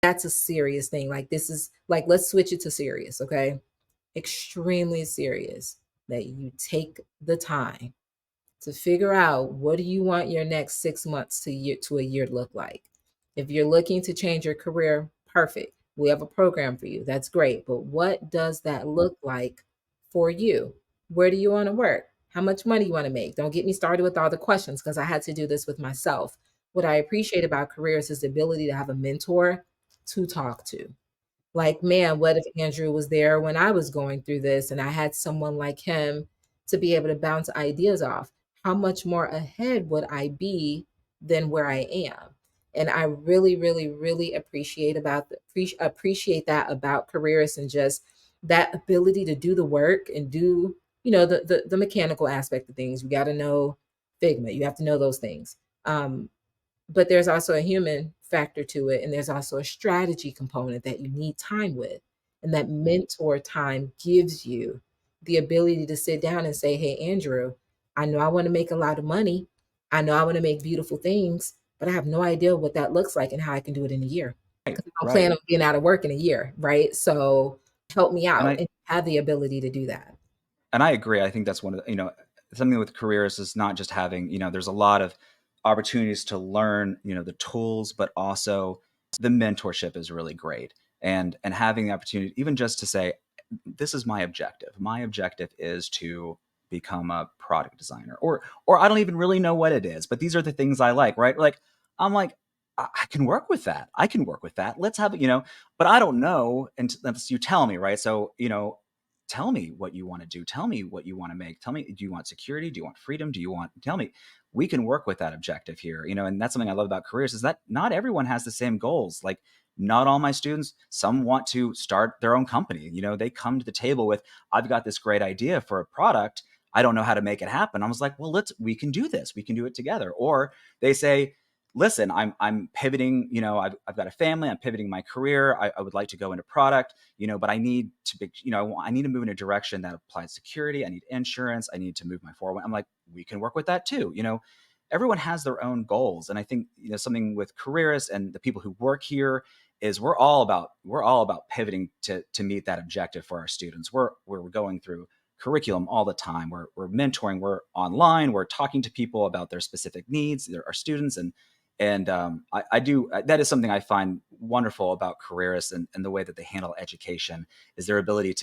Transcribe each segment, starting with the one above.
That's a serious thing. Like, this is like, let's switch it to serious, okay? Extremely serious that you take the time to figure out, what do you want your next 6 months to a year to look like. If you're looking to change your career, perfect. We have a program for you. That's great. But what does that look like for you? Where do you want to work? How much money you want to make? Don't get me started with all the questions, because I had to do this with myself. What I appreciate about careers is the ability to have a mentor to talk to. Like, man, what if Andrew was there when I was going through this and I had someone like him to be able to bounce ideas off? How much more ahead would I be than where I am? And I really, really, really appreciate that about careers, and just that ability to do the work and do, the mechanical aspect of things. You got to know Figma. You have to know those things. But there's also a human factor to it, and there's also a strategy component that you need time with. And that mentor time gives you the ability to sit down and say, hey, Andrew, I know I want to make a lot of money. I know I want to make beautiful things, but I have no idea what that looks like and how I can do it in a year. Right, I don't plan right. on being out of work in a year, right? So help me And out, I and have the ability to do that. and I agree. I think that's one of the, something with careers is not just having, there's a lot of opportunities to learn, the tools, but also the mentorship is really great. And having the opportunity, even just to say, this is my objective. My objective is to become a product designer, or I don't even really know what it is, but these are the things I like, right? Like, I'm like, I can work with that. I can work with that. Let's have it, but I don't know unless you tell me, right? So, tell me what you want to do. Tell me what you want to make. Tell me, do you want security? Do you want freedom? Do you want, tell me, we can work with that objective here, and that's something I love about careers is that not everyone has the same goals. Like, not all my students, some want to start their own company. They come to the table with, I've got this great idea for a product. I don't know how to make it happen. I was like, well, we can do this. We can do it together. Or they say, listen, I'm pivoting, I've got a family, I'm pivoting my career. I would like to go into product, but I need to be, I need to move in a direction that applies security. I need insurance. I need to move my 401. I'm like, we can work with that too. Everyone has their own goals. And I think, something with careerists and the people who work here is we're all about pivoting to meet that objective for our students. We're going through curriculum all the time. We're mentoring, we're online, we're talking to people about their specific needs, our students. And I do, that is something I find wonderful about careerists, and the way that they handle education is their ability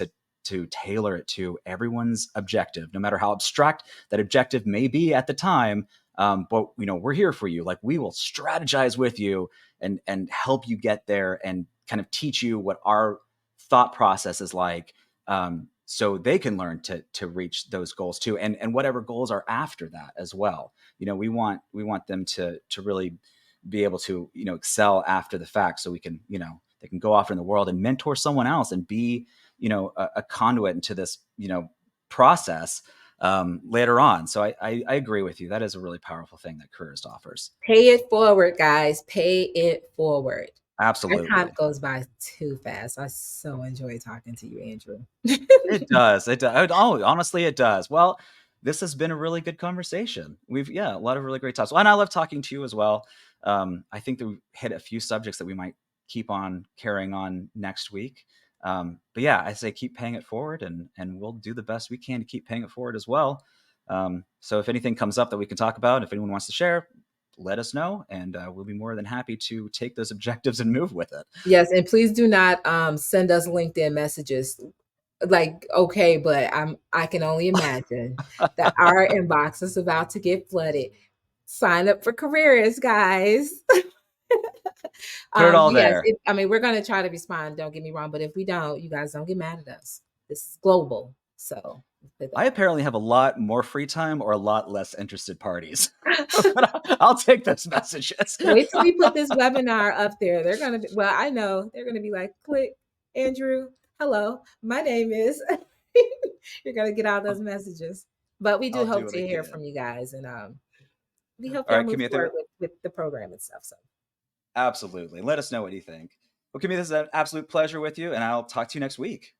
to tailor it to everyone's objective, no matter how abstract that objective may be at the time. But we're here for you. Like, we will strategize with you and help you get there, and kind of teach you what our thought process is like, so they can learn to reach those goals too, and whatever goals are after that as well. We want them to really be able to excel after the fact, so we can they can go off in the world and mentor someone else and be a conduit into this process later on. So I agree with you. That is a really powerful thing that Careerist offers. Pay it forward, guys. Pay it forward. Our time Absolutely. goes by too fast. I so enjoy talking to you, Andrew. It does. It does. Oh, honestly, it does. Well, this has been a really good conversation. Yeah, a lot of really great topics. And I love talking to you as well. I think that we hit a few subjects that we might keep on carrying on next week. But yeah, I say keep paying it forward, and we'll do the best we can to keep paying it forward as well. So if anything comes up that we can talk about, if anyone wants to share, let us know, and we'll be more than happy to take those objectives and move with it. Yes, and please do not send us LinkedIn messages. Like, okay, but I can only imagine that our inbox is about to get flooded. Sign up for Careerist, guys. Put it all Yes, there. I mean, we're gonna try to respond. Don't get me wrong, but if we don't, you guys don't get mad at us. This is global, so put I that. apparently have a lot more free time or a lot less interested parties. But I'll take those messages. Wait till we put this webinar up there. They're gonna be, well, I know they're gonna be like, click, Andrew, hello, my name is. You're gonna get all those messages. But we do I'll do hope what to I hear from can. you guys, and we hope All y'all right, move Kamitha, forward with the program and stuff. So absolutely. Let us know what you think. Well, Kamitha, this is an absolute pleasure with you, and I'll talk to you next week.